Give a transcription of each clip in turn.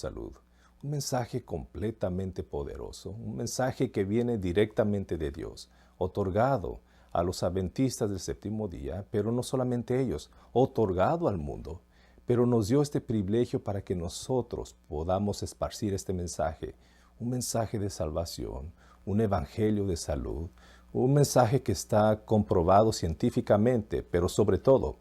salud. Un mensaje completamente poderoso, un mensaje que viene directamente de Dios, otorgado a los adventistas del séptimo día, pero no solamente ellos, otorgado al mundo, pero nos dio este privilegio para que nosotros podamos esparcir este mensaje, un mensaje de salvación, un evangelio de salud, un mensaje que está comprobado científicamente, pero sobre todo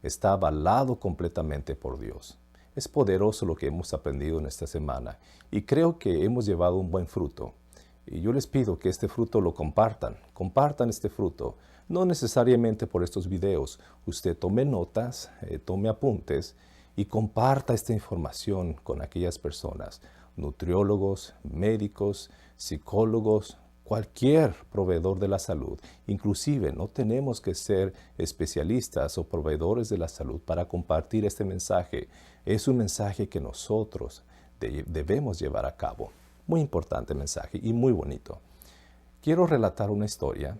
está avalado completamente por Dios. Es poderoso lo que hemos aprendido en esta semana y creo que hemos llevado un buen fruto. Y yo les pido que este fruto lo compartan este fruto, no necesariamente por estos videos. Usted tome notas, tome apuntes y comparta esta información con aquellas personas, nutriólogos, médicos, psicólogos, cualquier proveedor de la salud. Inclusive no tenemos que ser especialistas o proveedores de la salud para compartir este mensaje. Es un mensaje que nosotros debemos llevar a cabo. Muy importante mensaje y muy bonito. Quiero relatar una historia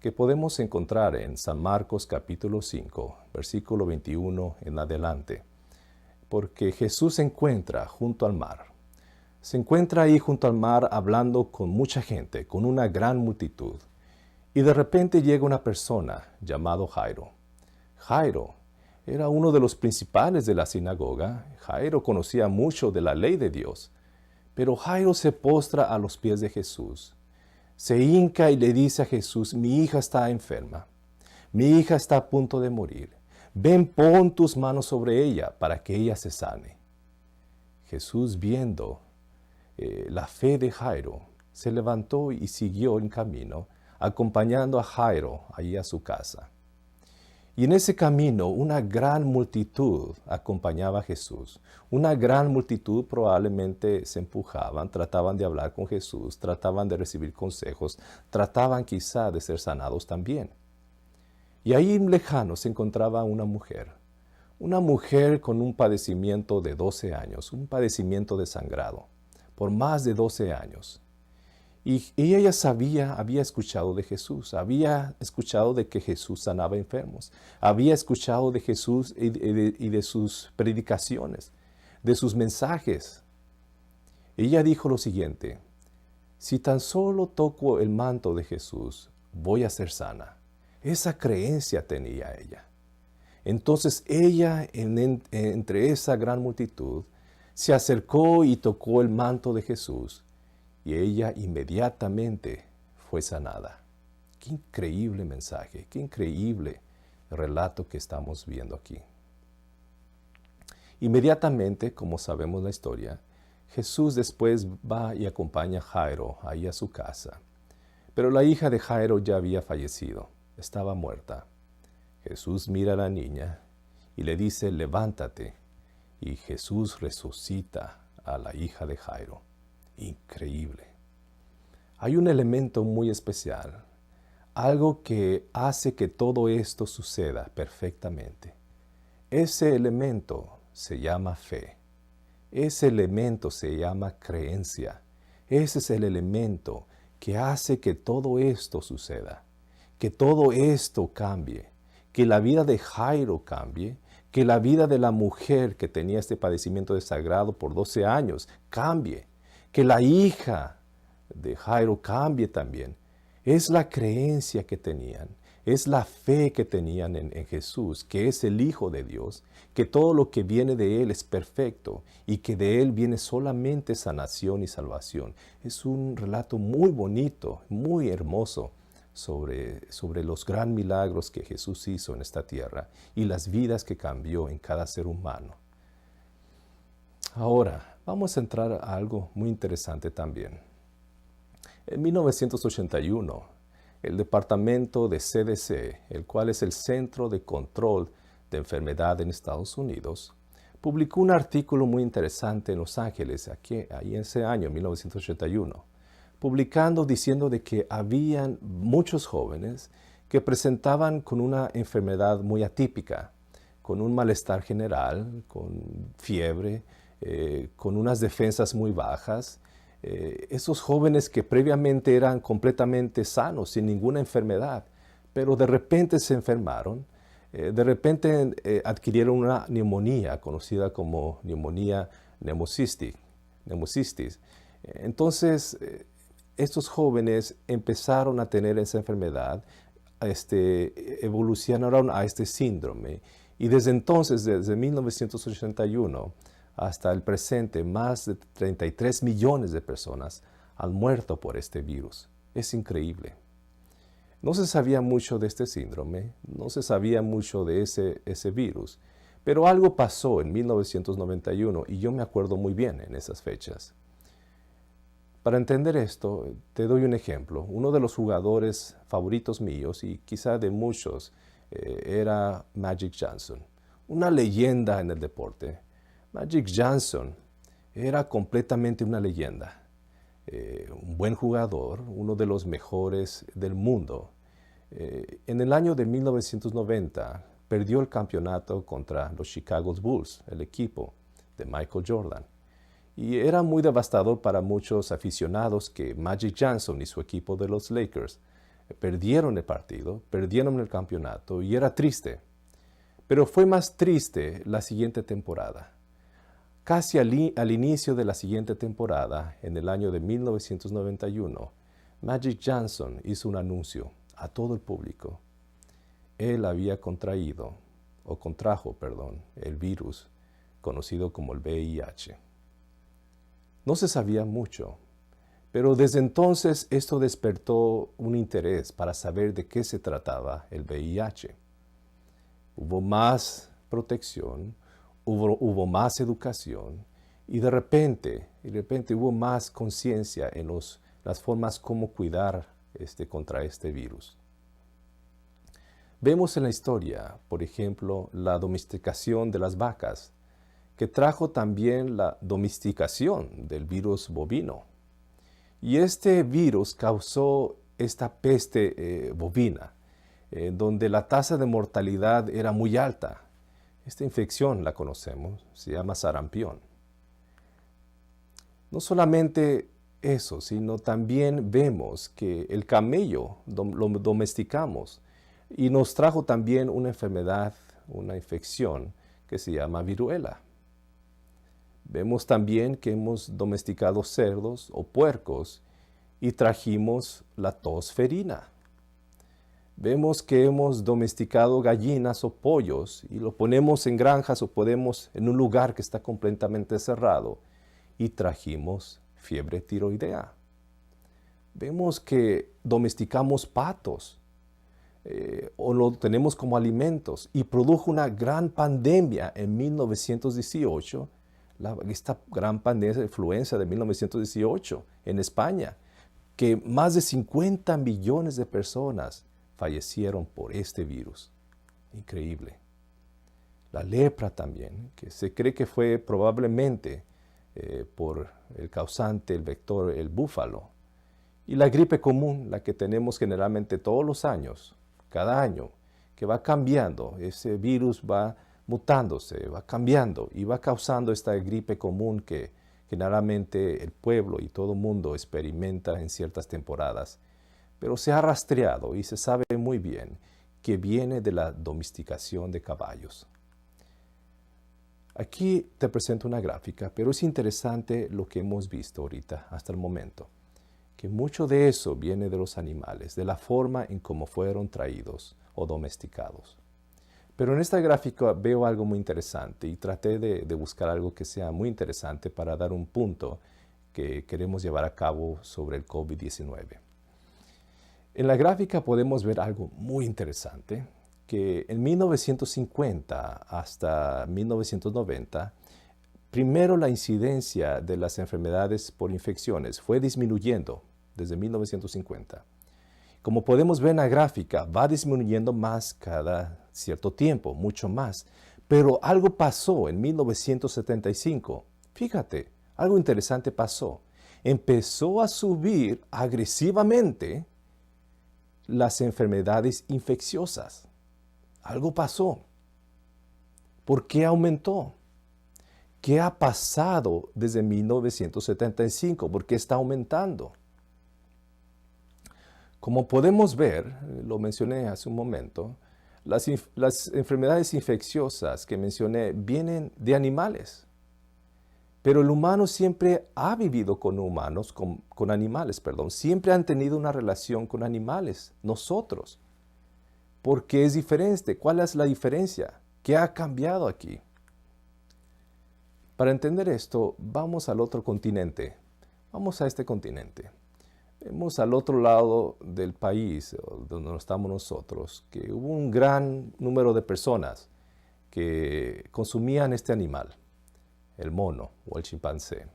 que podemos encontrar en San Marcos capítulo 5, versículo 21 en adelante. Porque Jesús se encuentra junto al mar. Se encuentra ahí junto al mar hablando con mucha gente, con una gran multitud. Y de repente llega una persona llamado Jairo. Jairo era uno de los principales de la sinagoga. Jairo conocía mucho de la ley de Dios. Pero Jairo se postra a los pies de Jesús. Se hinca y le dice a Jesús: mi hija está enferma. Mi hija está a punto de morir. Ven, pon tus manos sobre ella para que ella se sane. Jesús, viendo la fe de Jairo, se levantó y siguió en camino, acompañando a Jairo allí a su casa. Y en ese camino una gran multitud acompañaba a Jesús. Una gran multitud probablemente se empujaban, trataban de hablar con Jesús, trataban de recibir consejos, trataban quizá de ser sanados también. Y ahí lejano se encontraba una mujer con un padecimiento de 12 años, un padecimiento de sangrado, por más de 12 años. Y ella había escuchado de Jesús, había escuchado de que Jesús sanaba enfermos, había escuchado de Jesús y de sus predicaciones, de sus mensajes. Ella dijo lo siguiente: si tan solo toco el manto de Jesús, voy a ser sana. Esa creencia tenía ella. Entonces ella, entre esa gran multitud, se acercó y tocó el manto de Jesús. Y ella inmediatamente fue sanada. Qué increíble mensaje, qué increíble relato que estamos viendo aquí. Inmediatamente, como sabemos la historia, Jesús después va y acompaña a Jairo ahí a su casa. Pero la hija de Jairo ya había fallecido, estaba muerta. Jesús mira a la niña y le dice: levántate. Y Jesús resucita a la hija de Jairo. Increíble. Hay un elemento muy especial, algo que hace que todo esto suceda perfectamente. Ese elemento se llama fe. Ese elemento se llama creencia. Ese es el elemento que hace que todo esto suceda, que todo esto cambie, que la vida de Jairo cambie, que la vida de la mujer que tenía este padecimiento de sangrado por 12 años cambie, que la hija de Jairo cambie también. Es la creencia que tenían, es la fe que tenían en Jesús, que es el Hijo de Dios, que todo lo que viene de Él es perfecto y que de Él viene solamente sanación y salvación. Es un relato muy bonito, muy hermoso sobre los gran milagros que Jesús hizo en esta tierra y las vidas que cambió en cada ser humano. Ahora, vamos a entrar a algo muy interesante también. En 1981, el departamento de CDC, el cual es el Centro de Control de Enfermedad en Estados Unidos, publicó un artículo muy interesante en Los Ángeles, ahí en ese año, 1981, diciendo de que habían muchos jóvenes que presentaban con una enfermedad muy atípica, con un malestar general, con fiebre, con unas defensas muy bajas. Esos jóvenes que previamente eran completamente sanos, sin ninguna enfermedad, pero de repente se enfermaron, de repente adquirieron una neumonía conocida como neumonía neumocystis. Entonces, estos jóvenes empezaron a tener esa enfermedad, evolucionaron a este síndrome. Y desde entonces, desde 1981 hasta el presente, más de 33 millones de personas han muerto por este virus. Es increíble. No se sabía mucho de este síndrome, no se sabía mucho de ese virus, pero algo pasó en 1991 y yo me acuerdo muy bien en esas fechas. Para entender esto, te doy un ejemplo. Uno de los jugadores favoritos míos y quizá de muchos era Magic Johnson, una leyenda en el deporte. Magic Johnson era completamente una leyenda. Un buen jugador, uno de los mejores del mundo. En el año de 1990 perdió el campeonato contra los Chicago Bulls, el equipo de Michael Jordan. Y era muy devastador para muchos aficionados que Magic Johnson y su equipo de los Lakers perdieron el partido, perdieron el campeonato y era triste. Pero fue más triste la siguiente temporada. Casi al inicio de la siguiente temporada, en el año de 1991, Magic Johnson hizo un anuncio a todo el público. Él había contrajo, el virus conocido como el VIH. No se sabía mucho, pero desde entonces esto despertó un interés para saber de qué se trataba el VIH. Hubo más protección, hubo más educación y de repente hubo más conciencia en las formas como cuidar contra este virus. Vemos en la historia, por ejemplo, la domesticación de las vacas, que trajo también la domesticación del virus bovino. Y este virus causó esta peste bovina, donde la tasa de mortalidad era muy alta. Esta infección la conocemos, se llama sarampión. No solamente eso, sino también vemos que el camello lo domesticamos y nos trajo también una enfermedad, una infección que se llama viruela. Vemos también que hemos domesticado cerdos o puercos y trajimos la tos ferina. Vemos que hemos domesticado gallinas o pollos y lo ponemos en granjas o ponemos en un lugar que está completamente cerrado y trajimos fiebre tiroidea. Vemos que domesticamos patos o lo tenemos como alimentos y produjo una gran pandemia en 1918, esta gran pandemia de influenza de 1918 en España, que más de 50 millones de personas fallecieron por este virus. Increíble. La lepra también, que se cree que fue probablemente por el causante, el vector, el búfalo. Y la gripe común, la que tenemos generalmente todos los años, cada año, que va cambiando. Ese virus va mutándose, va cambiando y va causando esta gripe común que generalmente el pueblo y todo el mundo experimenta en ciertas temporadas. Pero se ha rastreado y se sabe muy bien que viene de la domesticación de caballos. Aquí te presento una gráfica, pero es interesante lo que hemos visto ahorita, hasta el momento, que mucho de eso viene de los animales, de la forma en cómo fueron traídos o domesticados. Pero en esta gráfica veo algo muy interesante y traté de buscar algo que sea muy interesante para dar un punto que queremos llevar a cabo sobre el COVID-19. En la gráfica podemos ver algo muy interesante, que en 1950 hasta 1990, primero la incidencia de las enfermedades por infecciones fue disminuyendo desde 1950. Como podemos ver en la gráfica, va disminuyendo más cada cierto tiempo, mucho más. Pero algo pasó en 1975. Fíjate, algo interesante pasó. Empezó a subir agresivamente las enfermedades infecciosas. Algo pasó. ¿Por qué aumentó? ¿Qué ha pasado desde 1975? ¿Por qué está aumentando? Como podemos ver, lo mencioné hace un momento, las enfermedades infecciosas que mencioné vienen de animales. Pero el humano siempre ha vivido con humanos, con animales, perdón. Siempre han tenido una relación con animales, nosotros. ¿Por qué es diferente? ¿Cuál es la diferencia? ¿Qué ha cambiado aquí? Para entender esto, vamos al otro continente. Vamos a este continente. Vemos al otro lado del país, donde estamos nosotros, que hubo un gran número de personas que consumían este animal, el mono o el chimpancé,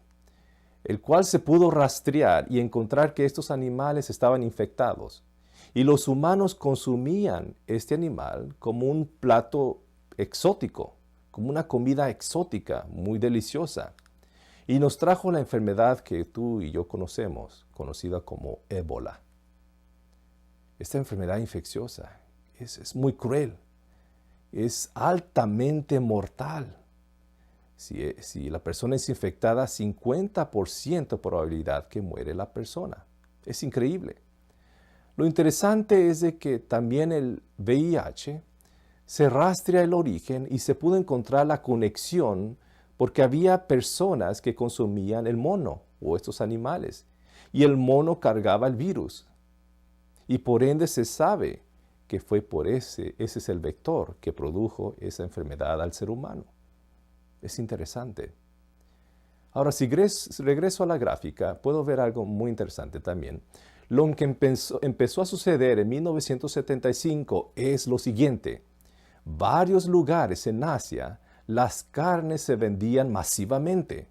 el cual se pudo rastrear y encontrar que estos animales estaban infectados. Y los humanos consumían este animal como un plato exótico, como una comida exótica, muy deliciosa. Y nos trajo la enfermedad que tú y yo conocemos, conocida como ébola. Esta enfermedad infecciosa es muy cruel, es altamente mortal. Si la persona es infectada, 50% probabilidad que muere la persona. Es increíble. Lo interesante es de que también el VIH se rastrea el origen y se pudo encontrar la conexión porque había personas que consumían el mono o estos animales y el mono cargaba el virus. Y por ende se sabe que fue por ese es el vector que produjo esa enfermedad al ser humano. Es interesante. Ahora, si regreso a la gráfica, puedo ver algo muy interesante también. Lo que empezó a suceder en 1975 es lo siguiente. Varios lugares en Asia, las carnes se vendían masivamente.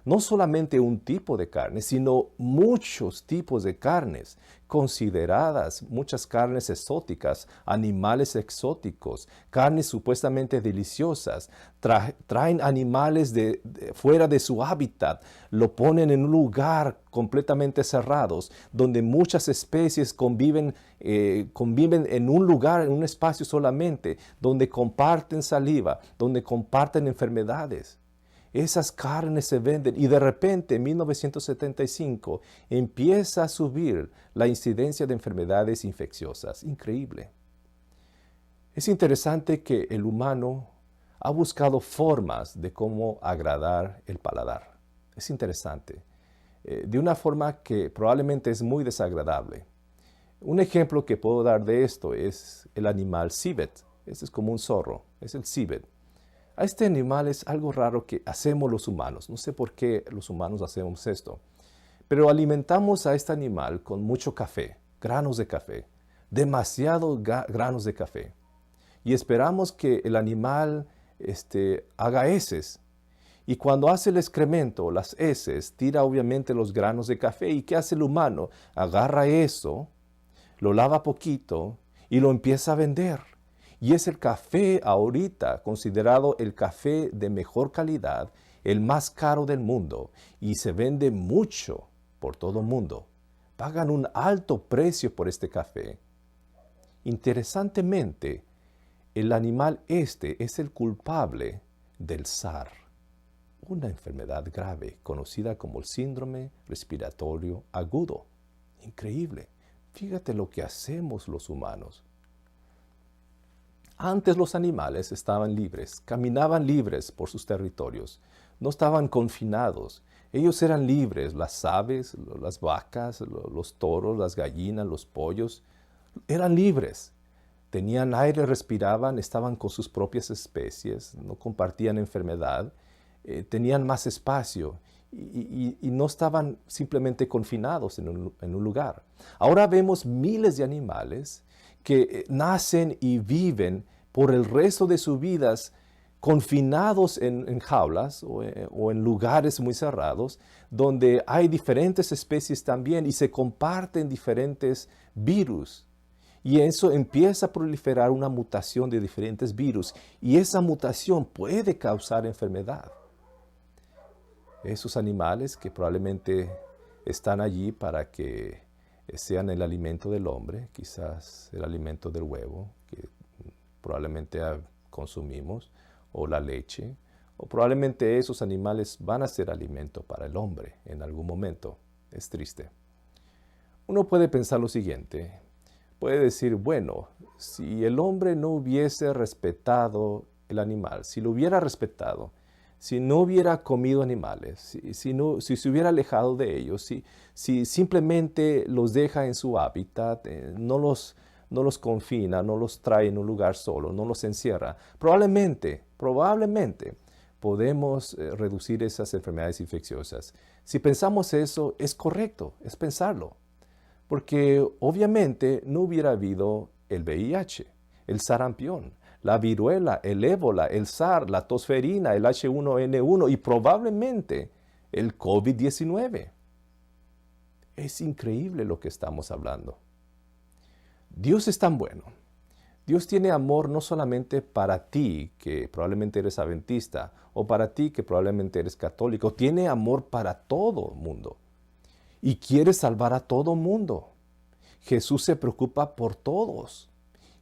No solamente un tipo de carne, sino muchos tipos de carnes, consideradas muchas carnes exóticas, animales exóticos, carnes supuestamente deliciosas. Traen animales fuera de su hábitat, lo ponen en un lugar completamente cerrados, donde muchas especies conviven en un lugar, en un espacio solamente, donde comparten saliva, donde comparten enfermedades. Esas carnes se venden y de repente en 1975 empieza a subir la incidencia de enfermedades infecciosas. Increíble. Es interesante que el humano ha buscado formas de cómo agradar el paladar. Es interesante. De una forma que probablemente es muy desagradable. Un ejemplo que puedo dar de esto es el animal civet. Este es como un zorro, es el civet. A este animal es algo raro que hacemos los humanos. No sé por qué los humanos hacemos esto. Pero alimentamos a este animal con mucho café, granos de café, demasiados granos de café. Y esperamos que el animal haga heces. Y cuando hace el excremento, las heces, tira obviamente los granos de café. ¿Y qué hace el humano? Agarra eso, lo lava poquito y lo empieza a vender. Y es el café ahorita considerado el café de mejor calidad, el más caro del mundo, y se vende mucho por todo el mundo. Pagan un alto precio por este café. Interesantemente, el animal es el culpable del SARS, una enfermedad grave conocida como el síndrome respiratorio agudo. Increíble. Fíjate lo que hacemos los humanos. Antes los animales estaban libres, caminaban libres por sus territorios, no estaban confinados. Ellos eran libres, las aves, las vacas, los toros, las gallinas, los pollos, eran libres. Tenían aire, respiraban, estaban con sus propias especies, no compartían enfermedad, tenían más espacio y no estaban simplemente confinados en un lugar. Ahora vemos miles de animales que nacen y viven por el resto de sus vidas confinados en jaulas o en lugares muy cerrados, donde hay diferentes especies también y se comparten diferentes virus. Y eso empieza a proliferar una mutación de diferentes virus y esa mutación puede causar enfermedad. Esos animales que probablemente están allí para que sean el alimento del hombre, quizás el alimento del huevo que probablemente consumimos, o la leche, o probablemente esos animales van a ser alimento para el hombre en algún momento. Es triste. Uno puede pensar lo siguiente, puede decir, bueno, si el hombre no hubiese respetado el animal, si lo hubiera respetado, si no hubiera comido animales, si se hubiera alejado de ellos, si simplemente los deja en su hábitat, no los confina, no los trae en un lugar solo, no los encierra, probablemente podemos reducir esas enfermedades infecciosas. Si pensamos eso, es correcto, es pensarlo. Porque obviamente no hubiera habido el VIH, el sarampión, la viruela, el ébola, el SARS, la tosferina, el H1N1 y probablemente el COVID-19. Es increíble lo que estamos hablando. Dios es tan bueno. Dios tiene amor no solamente para ti, que probablemente eres adventista, o para ti, que probablemente eres católico. Tiene amor para todo el mundo. Y quiere salvar a todo el mundo. Jesús se preocupa por todos.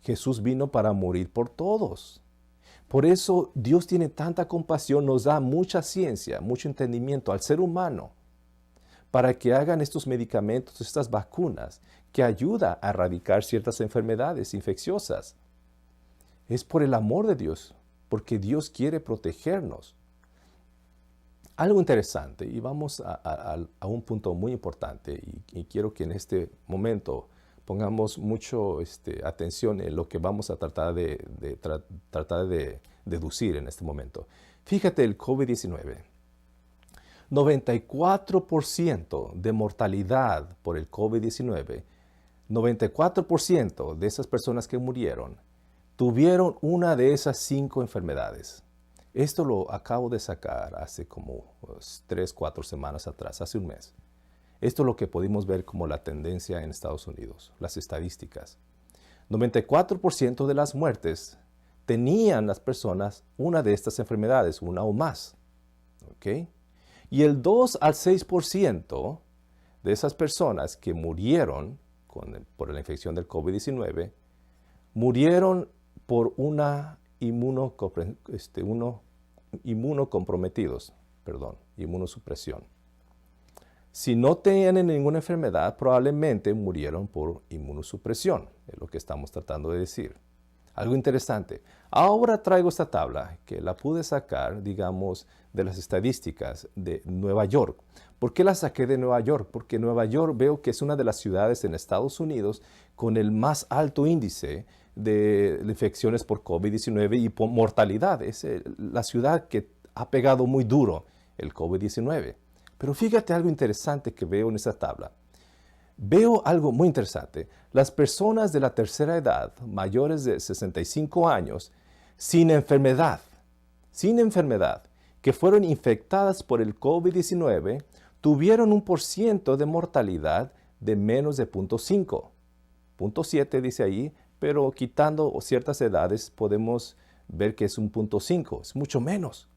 Jesús vino para morir por todos. Por eso Dios tiene tanta compasión, nos da mucha ciencia, mucho entendimiento al ser humano para que hagan estos medicamentos, estas vacunas, que ayuda a erradicar ciertas enfermedades infecciosas. Es por el amor de Dios, porque Dios quiere protegernos. Algo interesante, y vamos a un punto muy importante, y quiero que en este momento pongamos mucho atención en lo que vamos a tratar de deducir en este momento. Fíjate, el COVID-19. 94% de mortalidad por el COVID-19, 94% de esas personas que murieron tuvieron una de esas 5 enfermedades. Esto lo acabo de sacar hace como 3-4 semanas atrás, hace un mes. Esto es lo que pudimos ver como la tendencia en Estados Unidos, las estadísticas. 94% de las muertes tenían las personas una de estas enfermedades, una o más. ¿Ok? Y el 2 al 6% de esas personas que murieron por la infección del COVID-19, murieron por inmunosupresión. Si no tenían ninguna enfermedad, probablemente murieron por inmunosupresión, es lo que estamos tratando de decir. Algo interesante. Ahora traigo esta tabla que la pude sacar, digamos, de las estadísticas de Nueva York. ¿Por qué la saqué de Nueva York? Porque Nueva York veo que es una de las ciudades en Estados Unidos con el más alto índice de infecciones por COVID-19 y por mortalidad. Es la ciudad que ha pegado muy duro el COVID-19. Pero fíjate algo interesante que veo en esta tabla. Veo algo muy interesante. Las personas de la tercera edad, mayores de 65 años, sin enfermedad, que fueron infectadas por el COVID-19, tuvieron un % de mortalidad de menos de 0.5. 0.7 dice ahí, pero quitando ciertas edades podemos ver que es un 0.5, es mucho menos.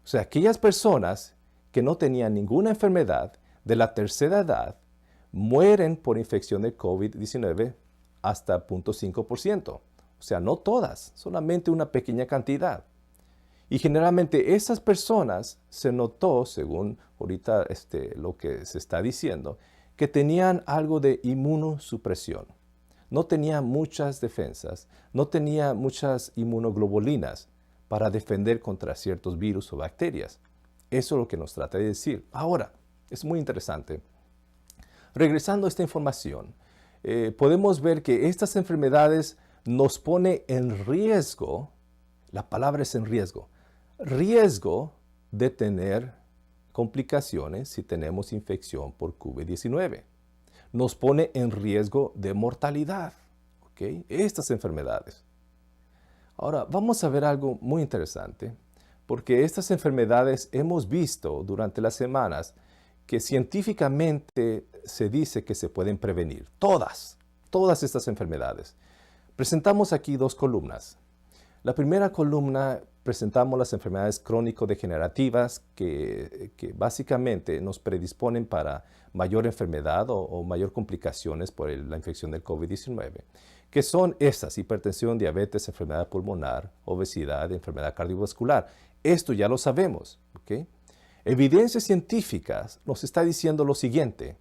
O sea, aquellas personas que no tenían ninguna enfermedad de la tercera edad mueren por infección de COVID-19 hasta 0.5%. O sea, no todas, solamente una pequeña cantidad. Y generalmente esas personas se notó, según ahorita lo que se está diciendo, que tenían algo de inmunosupresión. No tenían muchas defensas, no tenían muchas inmunoglobulinas para defender contra ciertos virus o bacterias. Eso es lo que nos trata de decir. Ahora, es muy interesante. Regresando a esta información, podemos ver que estas enfermedades nos pone en riesgo, la palabra es en riesgo de tener complicaciones si tenemos infección por COVID-19. Nos pone en riesgo de mortalidad, ¿ok? Estas enfermedades. Ahora, vamos a ver algo muy interesante, porque estas enfermedades hemos visto durante las semanas que científicamente se dice que se pueden prevenir. Todas estas enfermedades. Presentamos aquí 2 columnas. La primera columna presentamos las enfermedades crónico-degenerativas que básicamente nos predisponen para mayor enfermedad o mayor complicaciones por la infección del COVID-19, que son estas: hipertensión, diabetes, enfermedad pulmonar, obesidad, enfermedad cardiovascular. Esto ya lo sabemos, ¿ok? Evidencias científicas nos está diciendo lo siguiente: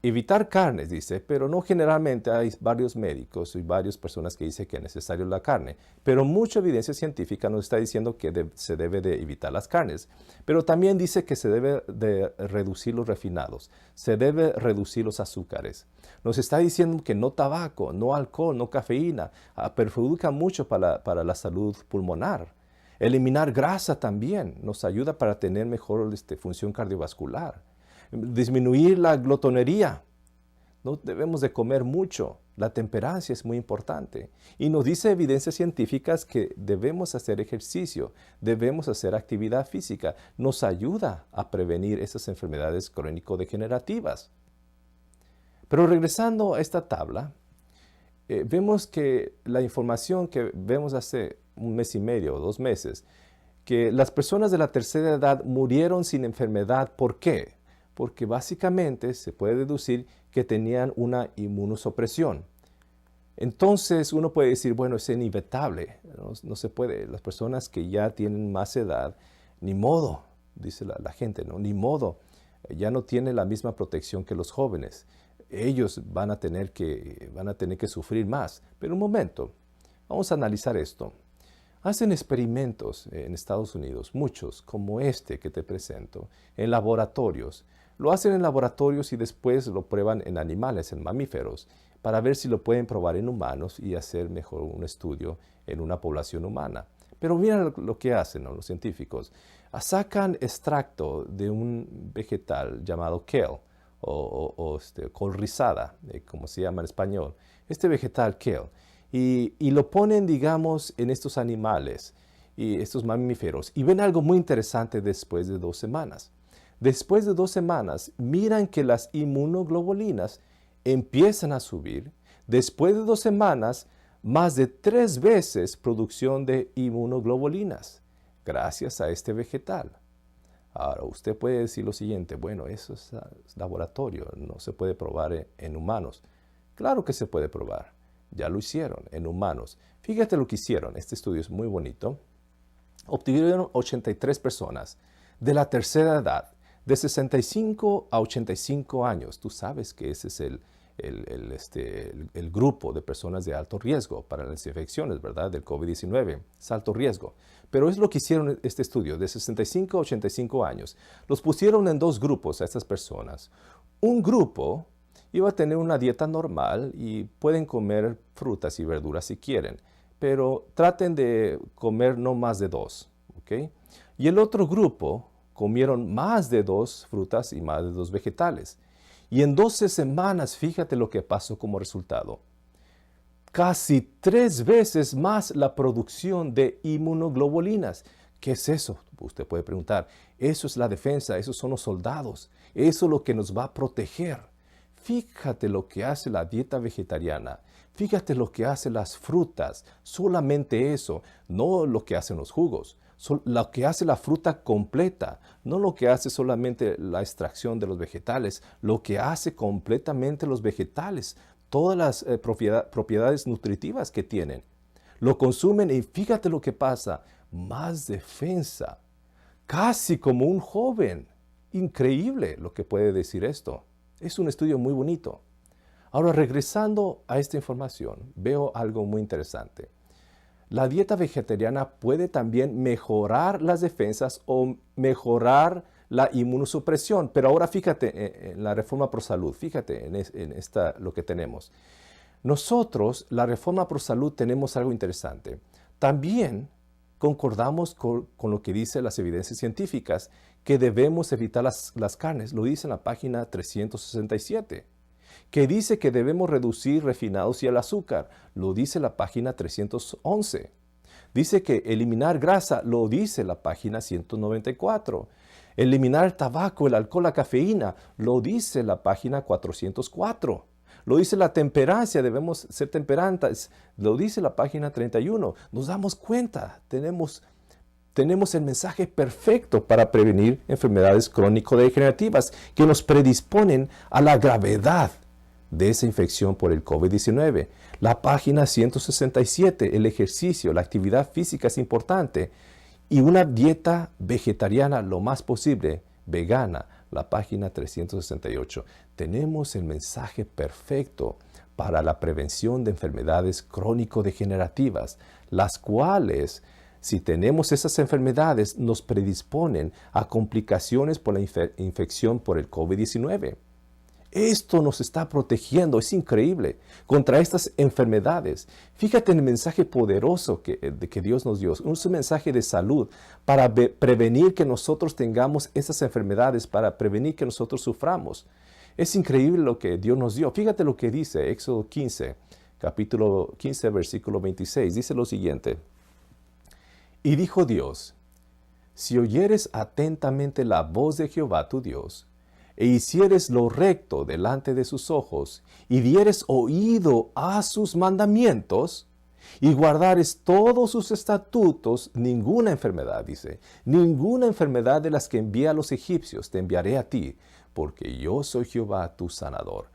Evitar carnes, dice, pero no generalmente. Hay varios médicos y varias personas que dicen que es necesario la carne. Pero mucha evidencia científica nos está diciendo que se debe de evitar las carnes. Pero también dice que se debe de reducir los refinados, se debe reducir los azúcares. Nos está diciendo que no tabaco, no alcohol, no cafeína, perjudica mucho para la salud pulmonar. Eliminar grasa también nos ayuda para tener mejor función cardiovascular. Disminuir la glotonería. No debemos de comer mucho. La temperancia es muy importante. Y nos dice evidencias científicas que debemos hacer ejercicio, debemos hacer actividad física. Nos ayuda a prevenir esas enfermedades crónico-degenerativas. Pero regresando a esta tabla, vemos que la información que vemos hace un mes y medio o 2 meses, que las personas de la tercera edad murieron sin enfermedad. ¿Por qué? Porque básicamente se puede deducir que tenían una inmunosupresión. Entonces uno puede decir, bueno, es inevitable, no se puede. Las personas que ya tienen más edad, ni modo, dice la gente, ¿no? Ni modo, ya no tienen la misma protección que los jóvenes. Ellos van a tener que sufrir más. Pero un momento, vamos a analizar esto. Hacen experimentos en Estados Unidos, muchos, como este que te presento, en laboratorios. Lo hacen en laboratorios y después lo prueban en animales, en mamíferos, para ver si lo pueden probar en humanos y hacer mejor un estudio en una población humana. Pero mira lo que hacen, ¿no?, los científicos. Sacan extracto de un vegetal llamado kale, col rizada, como se llama en español. Este vegetal kale. Y lo ponen, digamos, en estos animales y estos mamíferos. Y ven algo muy interesante después de 2 semanas. Después de 2 semanas, miran que las inmunoglobulinas empiezan a subir. Después de 2 semanas, más de 3 veces producción de inmunoglobulinas, gracias a este vegetal. Ahora, usted puede decir lo siguiente, bueno, eso es laboratorio, no se puede probar en humanos. Claro que se puede probar. Ya lo hicieron en humanos. Fíjate lo que hicieron. Este estudio es muy bonito. Obtuvieron 83 personas de la tercera edad, de 65 a 85 años. Tú sabes que ese es el grupo de personas de alto riesgo para las infecciones, ¿verdad?, del COVID-19. Es alto riesgo. Pero es lo que hicieron este estudio, de 65 a 85 años. Los pusieron en 2 grupos a estas personas. Un grupo iba a tener una dieta normal y pueden comer frutas y verduras si quieren, pero traten de comer no más de 2, ¿ok? Y el otro grupo comieron más de 2 frutas y más de 2 vegetales. Y en 12 semanas, fíjate lo que pasó como resultado. Casi 3 veces más la producción de inmunoglobulinas. ¿Qué es eso? Usted puede preguntar. Eso es la defensa, esos son los soldados. Eso es lo que nos va a proteger. Fíjate lo que hace la dieta vegetariana. Fíjate lo que hacen las frutas. Solamente eso, no lo que hacen los jugos. Lo que hace la fruta completa, no lo que hace solamente la extracción de los vegetales, lo que hace completamente los vegetales, todas las propiedades nutritivas que tienen. Lo consumen y fíjate lo que pasa, más defensa, casi como un joven. Increíble lo que puede decir esto. Es un estudio muy bonito. Ahora, regresando a esta información, veo algo muy interesante. La dieta vegetariana puede también mejorar las defensas o mejorar la inmunosupresión. Pero ahora fíjate en la Reforma Pro Salud, fíjate en lo que tenemos. Nosotros, la Reforma Pro Salud, tenemos algo interesante. También concordamos con lo que dicen las evidencias científicas, que debemos evitar las carnes. Lo dice en la página 367. Que dice que debemos reducir refinados y el azúcar. Lo dice la página 311. Dice que eliminar grasa. Lo dice la página 194. Eliminar el tabaco, el alcohol, la cafeína. Lo dice la página 404. Lo dice la temperancia, debemos ser temperantes. Lo dice la página 31. Nos damos cuenta, tenemos el mensaje perfecto para prevenir enfermedades crónico-degenerativas que nos predisponen a la gravedad de esa infección por el COVID-19. La página 167, el ejercicio, la actividad física es importante. Y una dieta vegetariana lo más posible, vegana, la página 368. Tenemos el mensaje perfecto para la prevención de enfermedades crónico-degenerativas, las cuales, si tenemos esas enfermedades, nos predisponen a complicaciones por la infección por el COVID-19. Esto nos está protegiendo, es increíble, contra estas enfermedades. Fíjate en el mensaje poderoso que Dios nos dio. Es un mensaje de salud para prevenir que nosotros tengamos esas enfermedades, para prevenir que nosotros suframos. Es increíble lo que Dios nos dio. Fíjate lo que dice Éxodo 15, capítulo 15, versículo 26. Dice lo siguiente. Y dijo Dios, si oyeres atentamente la voz de Jehová tu Dios, e hicieres lo recto delante de sus ojos, y dieres oído a sus mandamientos, y guardares todos sus estatutos, ninguna enfermedad, dice, ninguna enfermedad de las que envié a los egipcios te enviaré a ti, porque yo soy Jehová tu sanador.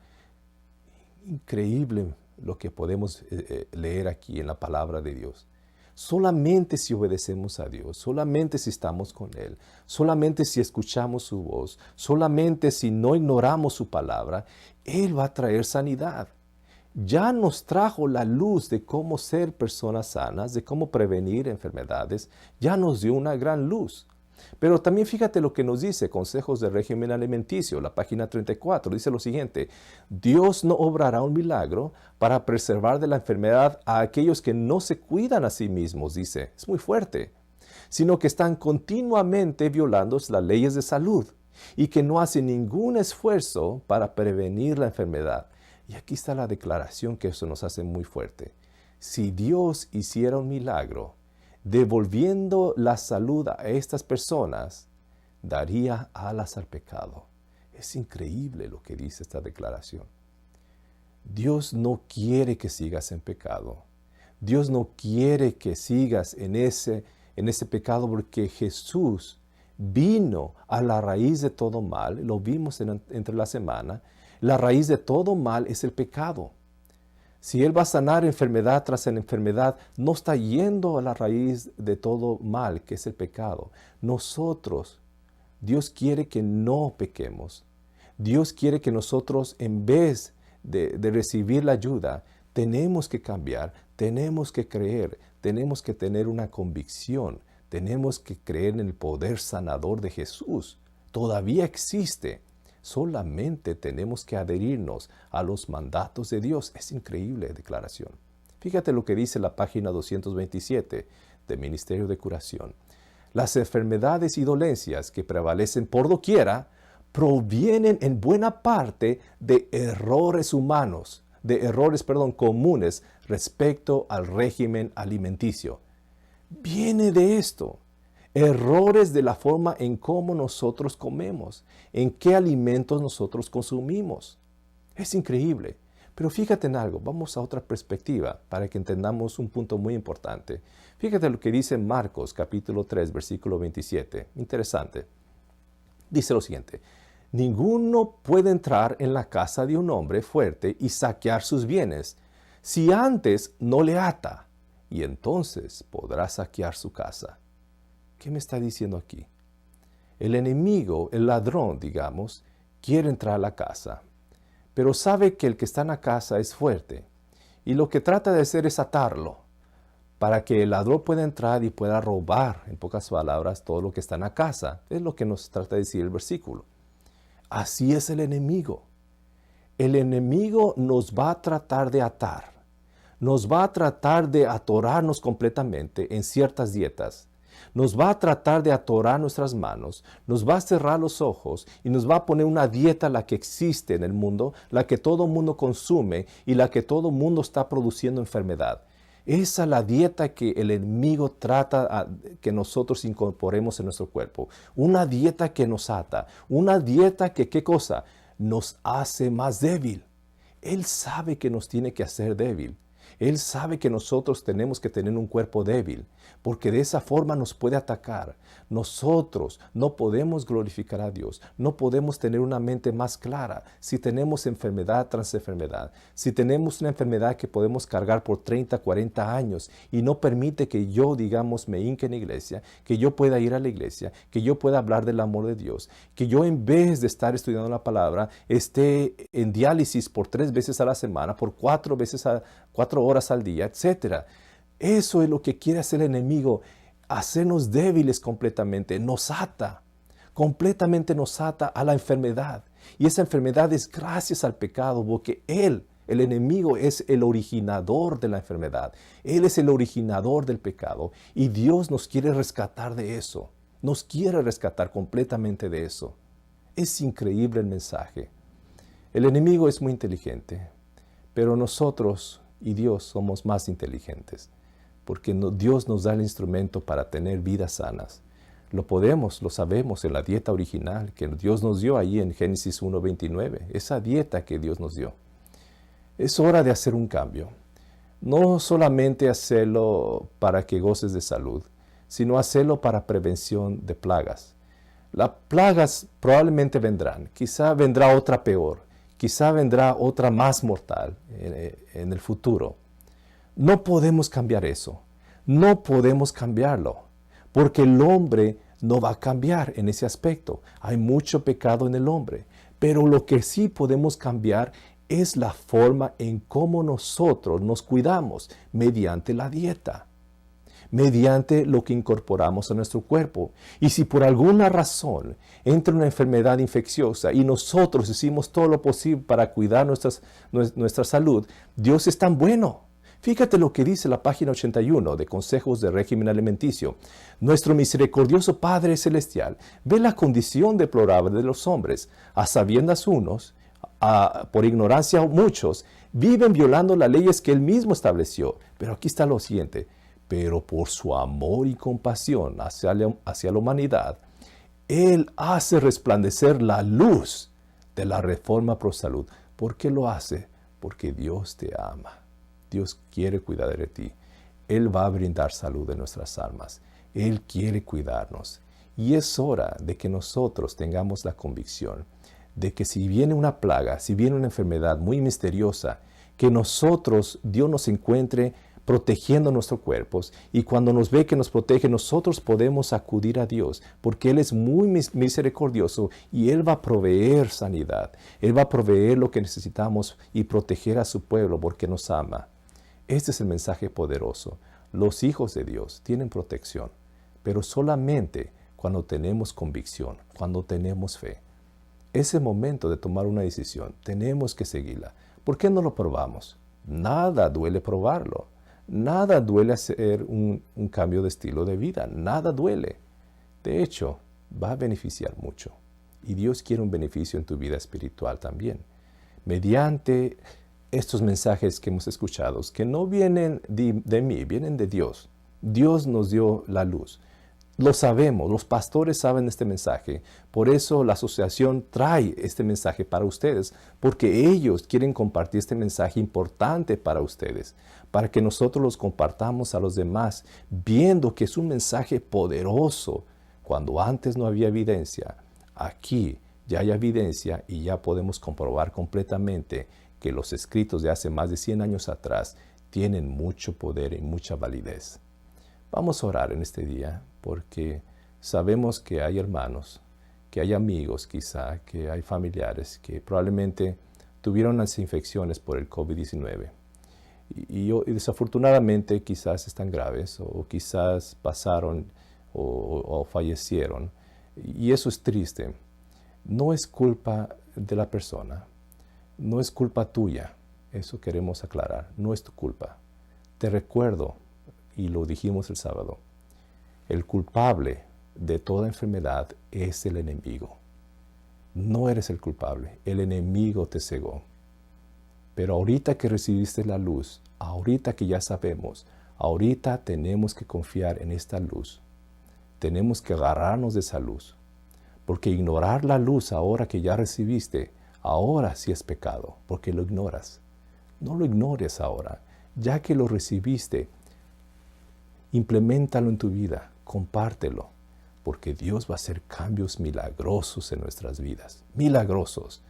Increíble lo que podemos leer aquí en la palabra de Dios. Solamente si obedecemos a Dios, solamente si estamos con Él, solamente si escuchamos su voz, solamente si no ignoramos su palabra, Él va a traer sanidad. Ya nos trajo la luz de cómo ser personas sanas, de cómo prevenir enfermedades, ya nos dio una gran luz. Pero también fíjate lo que nos dice Consejos de Régimen Alimenticio, la página 34, dice lo siguiente: Dios no obrará un milagro para preservar de la enfermedad a aquellos que no se cuidan a sí mismos, dice, es muy fuerte, sino que están continuamente violando las leyes de salud y que no hacen ningún esfuerzo para prevenir la enfermedad. Y aquí está la declaración que eso nos hace muy fuerte. Si Dios hiciera un milagro, devolviendo la salud a estas personas, daría alas al pecado. Es increíble lo que dice esta declaración. Dios no quiere que sigas en pecado. Dios no quiere que sigas en ese pecado, porque Jesús vino a la raíz de todo mal. Lo vimos entre la semana. La raíz de todo mal es el pecado. Si Él va a sanar enfermedad tras enfermedad, no está yendo a la raíz de todo mal, que es el pecado. Nosotros, Dios quiere que no pequemos. Dios quiere que nosotros, en vez de recibir la ayuda, tenemos que cambiar, tenemos que creer, tenemos que tener una convicción, tenemos que creer en el poder sanador de Jesús. Todavía existe. Solamente tenemos que adherirnos a los mandatos de Dios. Es increíble declaración. Fíjate lo que dice la página 227 del Ministerio de Curación. Las enfermedades y dolencias que prevalecen por doquiera provienen en buena parte de errores humanos, comunes respecto al régimen alimenticio. Viene de esto. Errores de la forma en cómo nosotros comemos, en qué alimentos nosotros consumimos. Es increíble. Pero fíjate en algo, vamos a otra perspectiva para que entendamos un punto muy importante. Fíjate lo que dice Marcos capítulo 3, versículo 27. Interesante. Dice lo siguiente: ninguno puede entrar en la casa de un hombre fuerte y saquear sus bienes, si antes no le ata, y entonces podrá saquear su casa. ¿Qué me está diciendo aquí? El enemigo, el ladrón, digamos, quiere entrar a la casa, pero sabe que el que está en la casa es fuerte, y lo que trata de hacer es atarlo, para que el ladrón pueda entrar y pueda robar, en pocas palabras, todo lo que está en la casa. Es lo que nos trata de decir el versículo. Así es el enemigo. El enemigo nos va a tratar de atar, nos va a tratar de atorarnos completamente en ciertas dietas. Nos va a tratar de atorar nuestras manos, nos va a cerrar los ojos y nos va a poner una dieta, la que existe en el mundo, la que todo mundo consume y la que todo mundo está produciendo enfermedad. Esa es la dieta que el enemigo trata que nosotros incorporemos en nuestro cuerpo. Una dieta que nos ata, una dieta que, ¿qué cosa? Nos hace más débil. Él sabe que nos tiene que hacer débil. Él sabe que nosotros tenemos que tener un cuerpo débil, porque de esa forma nos puede atacar. Nosotros no podemos glorificar a Dios, no podemos tener una mente más clara si tenemos enfermedad tras enfermedad, si tenemos una enfermedad que podemos cargar por 30, 40 años y no permite que yo, digamos, me hinque en la iglesia, que yo pueda ir a la iglesia, que yo pueda hablar del amor de Dios, que yo en vez de estar estudiando la palabra, esté en diálisis por 3 veces a la semana, por 4 horas al día, etc. Eso es lo que quiere hacer el enemigo, hacernos débiles completamente. Completamente nos ata a la enfermedad. Y esa enfermedad es gracias al pecado, porque Él, el enemigo, es el originador de la enfermedad. Él es el originador del pecado. Y Dios nos quiere rescatar de eso. Nos quiere rescatar completamente de eso. Es increíble el mensaje. El enemigo es muy inteligente, pero nosotros y Dios somos más inteligentes, porque Dios nos da el instrumento para tener vidas sanas. Lo sabemos en la dieta original que Dios nos dio ahí en Génesis 1:29, esa dieta que Dios nos dio. Es hora de hacer un cambio. No solamente hacerlo para que goces de salud, sino hacerlo para prevención de plagas. Las plagas probablemente vendrán, quizá vendrá otra peor, quizá vendrá otra más mortal en el futuro. No podemos cambiar eso, no podemos cambiarlo, porque el hombre no va a cambiar en ese aspecto. Hay mucho pecado en el hombre, pero lo que sí podemos cambiar es la forma en cómo nosotros nos cuidamos mediante la dieta, mediante lo que incorporamos a nuestro cuerpo. Y si por alguna razón entra una enfermedad infecciosa y nosotros hicimos todo lo posible para cuidar nuestra salud, Dios es tan bueno. Fíjate lo que dice la página 81 de Consejos de Régimen Alimenticio. Nuestro misericordioso Padre Celestial ve la condición deplorable de los hombres, a sabiendas unos, por ignorancia muchos, viven violando las leyes que Él mismo estableció. Pero aquí está lo siguiente: pero por su amor y compasión hacia la humanidad, Él hace resplandecer la luz de la reforma pro salud. ¿Por qué lo hace? Porque Dios te ama. Dios quiere cuidar de ti. Él va a brindar salud en nuestras almas. Él quiere cuidarnos. Y es hora de que nosotros tengamos la convicción de que si viene una plaga, si viene una enfermedad muy misteriosa, que Dios nos encuentre protegiendo nuestros cuerpos, y cuando nos ve que nos protege, nosotros podemos acudir a Dios, porque Él es muy misericordioso y Él va a proveer sanidad. Él va a proveer lo que necesitamos y proteger a su pueblo porque nos ama. Este es el mensaje poderoso. Los hijos de Dios tienen protección, pero solamente cuando tenemos convicción, cuando tenemos fe. Es el momento de tomar una decisión. Tenemos que seguirla. ¿Por qué no lo probamos? Nada duele probarlo. Nada duele hacer un cambio de estilo de vida. Nada duele. De hecho, va a beneficiar mucho. Y Dios quiere un beneficio en tu vida espiritual también. Mediante estos mensajes que hemos escuchado, que no vienen de mí, vienen de Dios. Dios nos dio la luz. Lo sabemos, los pastores saben este mensaje. Por eso la asociación trae este mensaje para ustedes, porque ellos quieren compartir este mensaje importante para ustedes, para que nosotros los compartamos a los demás, viendo que es un mensaje poderoso. Cuando antes no había evidencia, aquí ya hay evidencia y ya podemos comprobar completamente que los escritos de hace más de 100 años atrás tienen mucho poder y mucha validez. Vamos a orar en este día, porque sabemos que hay hermanos, que hay amigos quizá, que hay familiares que probablemente tuvieron las infecciones por el COVID-19 y desafortunadamente quizás están graves o quizás pasaron o fallecieron, y eso es triste. No es culpa de la persona, no es culpa tuya, eso queremos aclarar, no es tu culpa. Te recuerdo, y lo dijimos el sábado, el culpable de toda enfermedad es el enemigo. No eres el culpable, el enemigo te cegó. Pero ahorita que recibiste la luz, ahorita que ya sabemos, ahorita tenemos que confiar en esta luz. Tenemos que agarrarnos de esa luz. Porque ignorar la luz ahora que ya recibiste, ahora sí es pecado, porque lo ignoras. No lo ignores ahora. Ya que lo recibiste, impleméntalo en tu vida, compártelo, porque Dios va a hacer cambios milagrosos en nuestras vidas, milagrosos.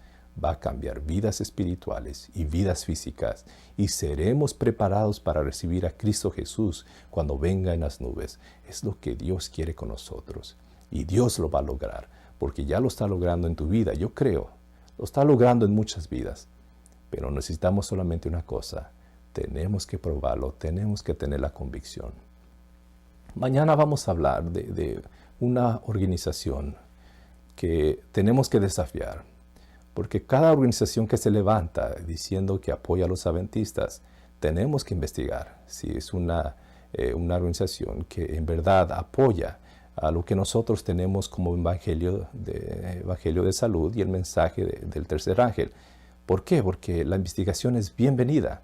Va a cambiar vidas espirituales y vidas físicas, y seremos preparados para recibir a Cristo Jesús cuando venga en las nubes. Es lo que Dios quiere con nosotros, y Dios lo va a lograr, porque ya lo está logrando en tu vida, yo creo. Lo está logrando en muchas vidas, pero necesitamos solamente una cosa: tenemos que probarlo, tenemos que tener la convicción. Mañana vamos a hablar de una organización que tenemos que desafiar, porque cada organización que se levanta diciendo que apoya a los adventistas, tenemos que investigar si es una organización que en verdad apoya a lo que nosotros tenemos como evangelio de salud y el mensaje del tercer ángel. ¿Por qué? Porque la investigación es bienvenida.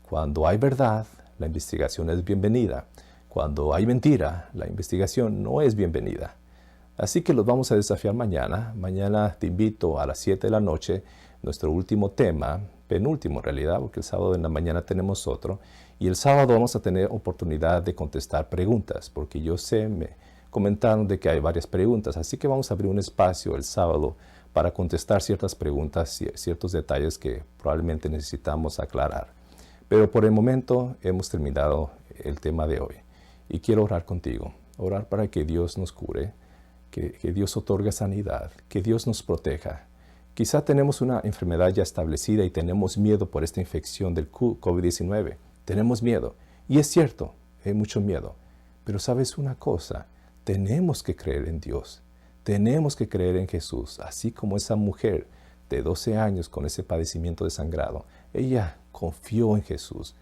Cuando hay verdad, la investigación es bienvenida. Cuando hay mentira, la investigación no es bienvenida. Así que los vamos a desafiar mañana. Mañana te invito a las 7 de la noche, nuestro último tema, penúltimo en realidad, porque el sábado en la mañana tenemos otro. Y el sábado vamos a tener oportunidad de contestar preguntas, porque yo sé, me comentaron de que hay varias preguntas. Así que vamos a abrir un espacio el sábado para contestar ciertas preguntas, ciertos detalles que probablemente necesitamos aclarar. Pero por el momento hemos terminado el tema de hoy. Y quiero orar contigo, orar para que Dios nos cure, que Dios otorgue sanidad, que Dios nos proteja. Quizá tenemos una enfermedad ya establecida y tenemos miedo por esta infección del COVID-19. Tenemos miedo. Y es cierto, hay mucho miedo. Pero ¿sabes una cosa? Tenemos que creer en Dios. Tenemos que creer en Jesús. Así como esa mujer de 12 años con ese padecimiento de sangrado. Ella confió en Jesús.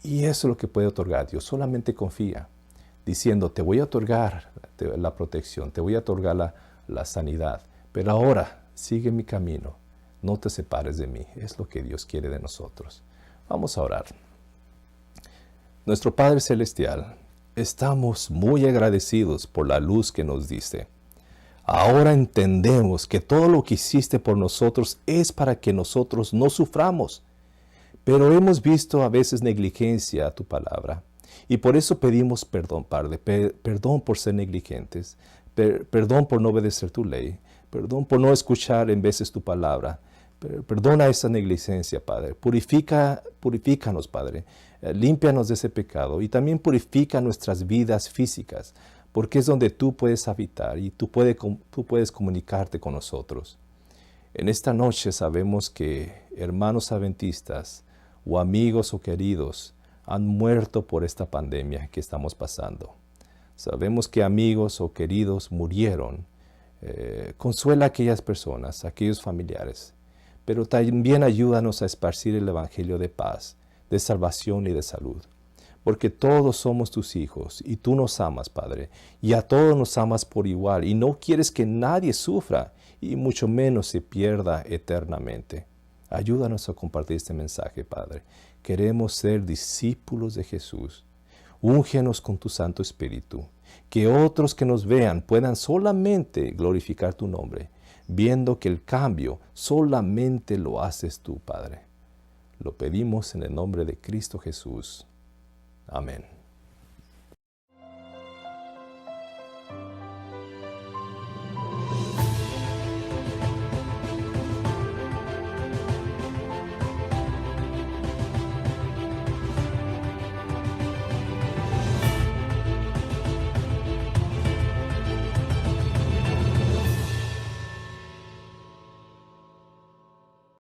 Y eso es lo que puede otorgar Dios. Solamente confía, diciendo: te voy a otorgar la protección, te voy a otorgar la sanidad, pero ahora sigue mi camino, no te separes de mí. Es lo que Dios quiere de nosotros. Vamos a orar. Nuestro Padre Celestial, estamos muy agradecidos por la luz que nos diste. Ahora entendemos que todo lo que hiciste por nosotros es para que nosotros no suframos, pero hemos visto a veces negligencia a tu palabra. Y por eso pedimos perdón, Padre, perdón por ser negligentes, perdón por no obedecer tu ley, perdón por no escuchar en veces tu palabra. Perdona esa negligencia, Padre. Purifícanos, Padre. Límpianos de ese pecado y también purifica nuestras vidas físicas, porque es donde tú puedes habitar y tú puedes comunicarte con nosotros. En esta noche sabemos que hermanos adventistas o amigos o queridos han muerto por esta pandemia que estamos pasando. Sabemos que amigos o queridos murieron. Consuela a aquellas personas, a aquellos familiares, pero también ayúdanos a esparcir el evangelio de paz, de salvación y de salud. Porque todos somos tus hijos y tú nos amas, Padre, y a todos nos amas por igual y no quieres que nadie sufra y mucho menos se pierda eternamente. Ayúdanos a compartir este mensaje, Padre. Queremos ser discípulos de Jesús. Úngenos con tu Santo Espíritu, que otros que nos vean puedan solamente glorificar tu nombre, viendo que el cambio solamente lo haces tú, Padre. Lo pedimos en el nombre de Cristo Jesús. Amén.